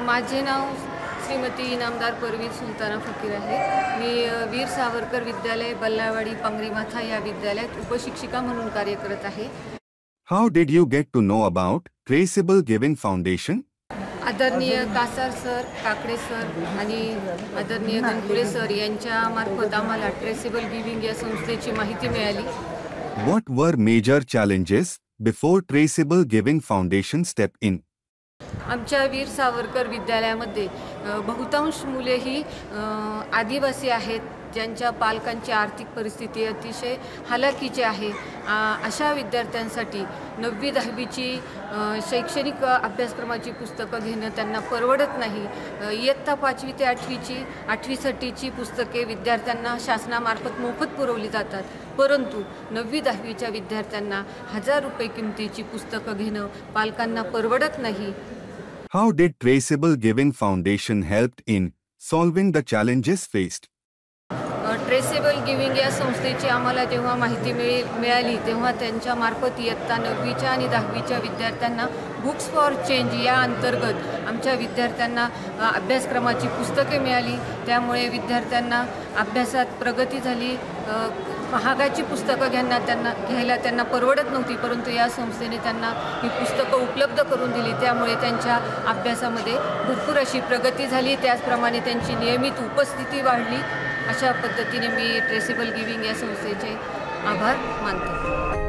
माझे नाव श्रीमती इनामदार परवीन सुलताना फकीर आहे। मी वीर सावरकर विद्यालय बल्लावाडी पांगरीमाथा या विद्यालयात उपशिक्षिका म्हणून कार्य करत आहे। How did you get to know about Traceable Giving Foundation? आदरणीय कासार सर, काकडे सर आणि आदरणीय गणपुरे सर यांच्या मार्फत आम्हाला ट्रेसेबल गिव्हिंग या संस्थेची माहिती मिळाली। What were major challenges before Traceable Giving Foundation stepped in? आमच्या वीर सावरकर विद्यालयामध्ये बहुतांश मुले ही आदिवासी आहेत, ज्यांच्या पालकांची आर्थिक परिस्थिती अतिशय हालाकीची आहे। अशा विद्यार्थ्यांसाठी 9वी 10वीची शैक्षणिक अभ्यासक्रमाची पुस्तकं घेणं त्यांना परवडत नाही। इयत्ता 5वी ते 8वीची 8वीसाठीची पुस्तके विद्यार्थ्यांना शासनामार्फत मोफत पुरवली जातात, परंतु 9वी 10वीच्या विद्यार्थ्यांना 1000 रुपये किमतीची पुस्तकं घेणं पालकांना परवडत नाही। How did Traceable Giving Foundation helped in solving the challenges faced? Traceable giving या संस्थेची आम्हाला जेव्हा माहिती मिळाली तेव्हा त्यांच्या मार्फत इयत्ता 9वीच्या आणि 10वीच्या विद्यार्थ्यांना बुक्स फॉर चेंज या अंतर्गत आमच्या विद्यार्थ्यांना अभ्यासक्रमाची पुस्तके मिळाली। त्यामुळे विद्यार्थ्यांना अभ्यासात प्रगती झाली। महागाची पुस्तकं घ्यायला त्यांना परवडत नव्हती, परंतु या संस्थेने त्यांना ही पुस्तकं उपलब्ध करून दिली। त्यामुळे त्यांच्या अभ्यासामध्ये भरपूर अशी प्रगती झाली। त्याचप्रमाणे त्यांची नियमित उपस्थिती वाढली। अशा पद्धतीने मी ट्रेसेबल गिव्हिंग या संस्थेचे आभार मानते।